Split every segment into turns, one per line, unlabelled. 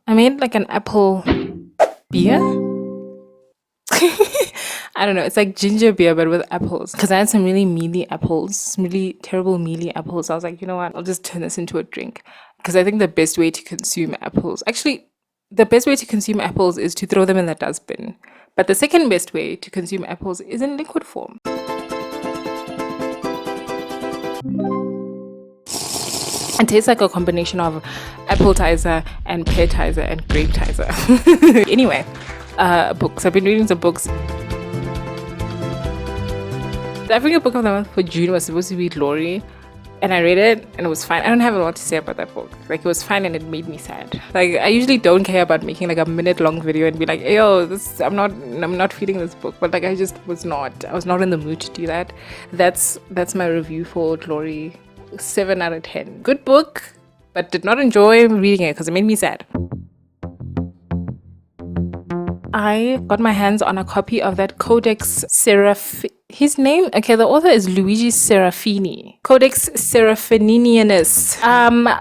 I made like an apple beer. I don't know. It's like ginger beer, but with apples. Because I had some really mealy apples, really terrible mealy apples. I was like, you know what? I'll just turn this into a drink. Because I think the best way to consume apples, actually, the best way to consume apples is to throw them in the dustbin. But the second best way to consume apples is in liquid form. It tastes like a combination of appletizer and peartizer and grapetizer. Anyway, books. I've been reading some books. The African book of the month for June was supposed to be Glory, and I read it and it was fine. I don't have a lot to say about that book. Like, it was fine and it made me sad. Like, I usually don't care about making like a minute-long video and be like, yo, I'm not feeling this book. But like, I was not in the mood to do that. That's my review for Glory. 7 out of 10. Good book, but did not enjoy reading it because it made me sad. I got my hands on a copy of that Codex his name? Okay, the author is Luigi Serafini. Codex Seraphinianus.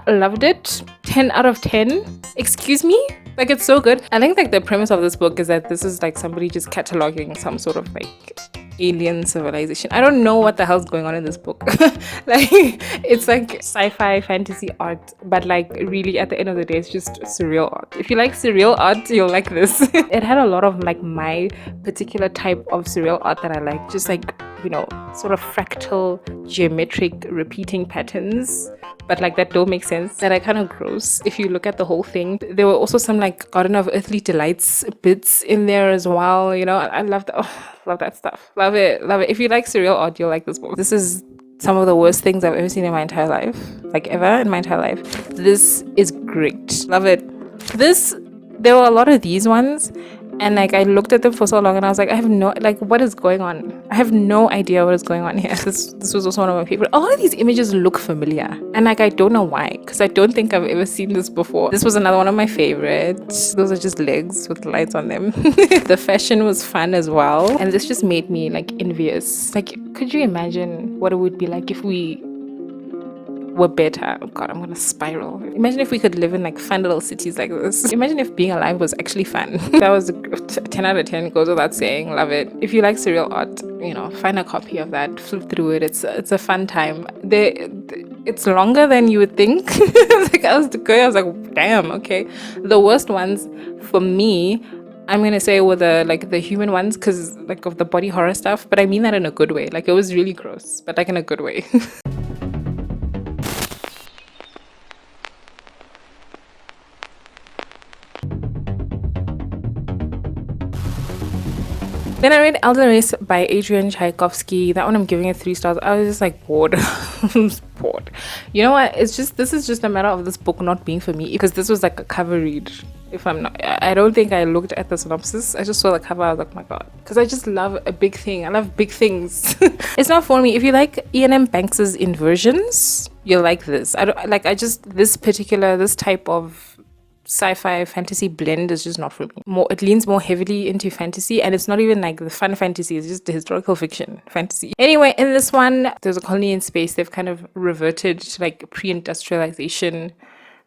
Loved it. 10 out of 10. Excuse me? Like, it's so good. I think like the premise of this book is that this is like somebody just cataloging some sort of like alien civilization. I don't know what the hell's going on in this book. Like, it's like sci-fi fantasy art, but like really at the end of the day it's just surreal art. If you like surreal art, you'll like this. It had a lot of like my particular type of surreal art that I like, just like, you know, sort of fractal geometric repeating patterns, but like that don't make sense, that are kind of gross if you look at the whole thing. There were also some like Garden of Earthly Delights bits in there as well, you know. I love that. Oh, love that stuff. Love it. If you like surreal art, you'll like this book. This is some of the worst things I've ever seen in my entire life, like ever in my entire life. This is great. Love it. There were a lot of these ones, and like I looked at them for so long and I was like, I have no, like, what is going on? I have no idea what is going on here. This was also one of my favorite. All of these images look familiar, and like I don't know why, because I don't think I've ever seen this before. This was another one of my favorites. Those are just legs with lights on them. The fashion was fun as well, and this just made me like envious. Like, could you imagine what it would be like if we were better? Oh god, I'm gonna spiral. Imagine if we could live in like fun little cities like this. Imagine if being alive was actually fun. That was 10 out of 10, goes without saying. Love it. If you like surreal art, you know, find a copy of that, flip through it. It's a fun time. It's longer than you would think. Like, I was like, damn, okay. The worst ones for me, I'm gonna say, were the human ones, because like of the body horror stuff, but I mean that in a good way. Like, it was really gross, but like in a good way. Then I read Elder Race by Adrian Tchaikovsky. That one I'm giving it 3 stars. I was just like bored. I was bored. You know what? This is just a matter of this book not being for me, because this was like a cover read. I don't think I looked at the synopsis. I just saw the cover. I was like, my god, because I just love a big thing. I love big things. It's not for me. If you like Ian M. Banks's inversions, you'll like this. This type of sci-fi fantasy blend is just not for me. It leans more heavily into fantasy, and it's not even like the fun fantasy, it's just the historical fiction fantasy. Anyway, in this one, there's a colony in space. They've kind of reverted to like pre-industrialization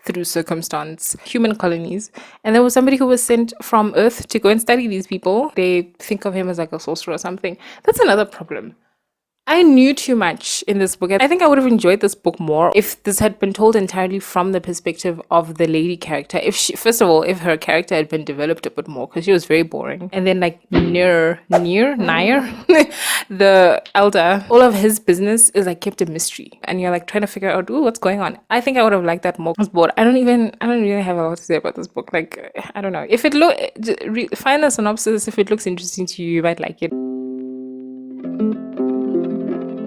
through circumstance, human colonies, and there was somebody who was sent from Earth to go and study these people. They think of him as like a sorcerer or something. That's another problem. I knew too much in this book. I think I would have enjoyed this book more if this had been told entirely from the perspective of the lady character. First of all, if her character had been developed a bit more, because she was very boring. And then like Nair, the elder, all of his business is like kept a mystery, and you're like trying to figure out, what's going on. I think I would have liked that more. I was bored. I don't really have a lot to say about this book. Like, I don't know. If find the synopsis. If it looks interesting to you, you might like it.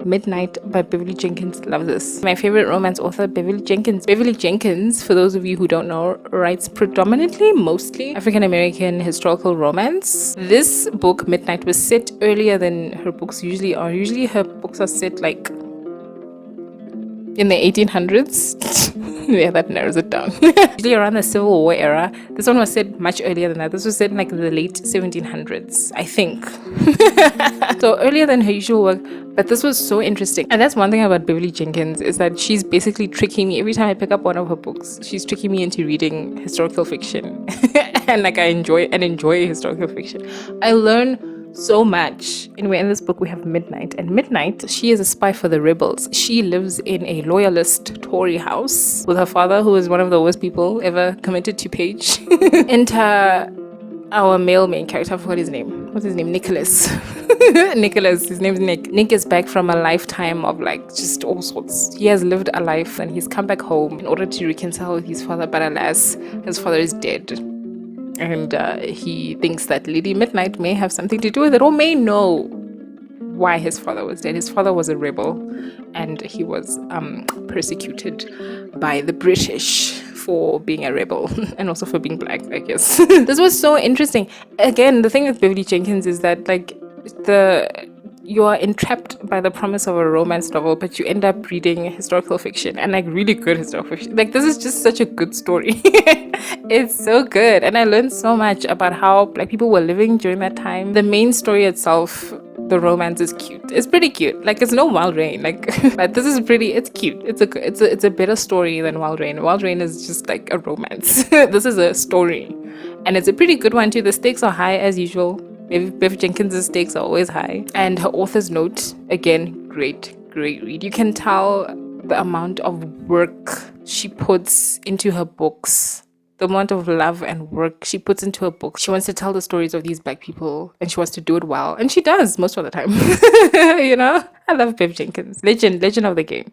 Midnight by Beverly Jenkins. Love this. My favorite romance author, Beverly Jenkins. Beverly Jenkins, for those of you who don't know, writes mostly African-American historical romance. This book, Midnight, was set earlier than her books usually are. Usually her books are set like in the 1800s. Yeah, that narrows it down. Usually around the Civil War era. This one was said much earlier than that. This was said in like the late 1700s, I think. So earlier than her usual work, but this was so interesting. And that's one thing about Beverly Jenkins, is that she's basically tricking me. Every time I pick up one of her books, she's tricking me into reading historical fiction. And like I enjoy historical fiction. I learn so much. Anyway, in this book we have Midnight, and Midnight, she is a spy for the rebels. She lives in a loyalist Tory house with her father, who is one of the worst people ever committed to page. Enter our male main character. I forgot his name. What's his name? Nicholas. Nicholas. His name's Nick. Nick is back from a lifetime of like just all sorts. He has lived a life and he's come back home in order to reconcile with his father, but alas, his father is dead. And he thinks that Lady Midnight may have something to do with it, or may know why his father was dead. His father was a rebel, and he was persecuted by the British for being a rebel, and also for being black, I guess. This was so interesting. Again, the thing with Beverly Jenkins is that like you are entrapped by the promise of a romance novel, but you end up reading historical fiction, and like really good historical fiction. Like, this is just such a good story. It's so good, and I learned so much about how black people were living during that time. The main story itself, the romance, is cute. It's pretty cute. Like, it's no Wild Rain. Like, but this is pretty. It's cute. It's a better story than Wild Rain. Wild Rain is just like a romance. This is a story, and it's a pretty good one too. The stakes are high as usual. Bev Jenkins' stakes are always high. And her author's note, again, great read. You can tell the amount of work she puts into her books, the amount of love and work she puts into her books. She wants to tell the stories of these black people, and she wants to do it well. And she does most of the time. You know? I love Bev Jenkins. Legend of the game.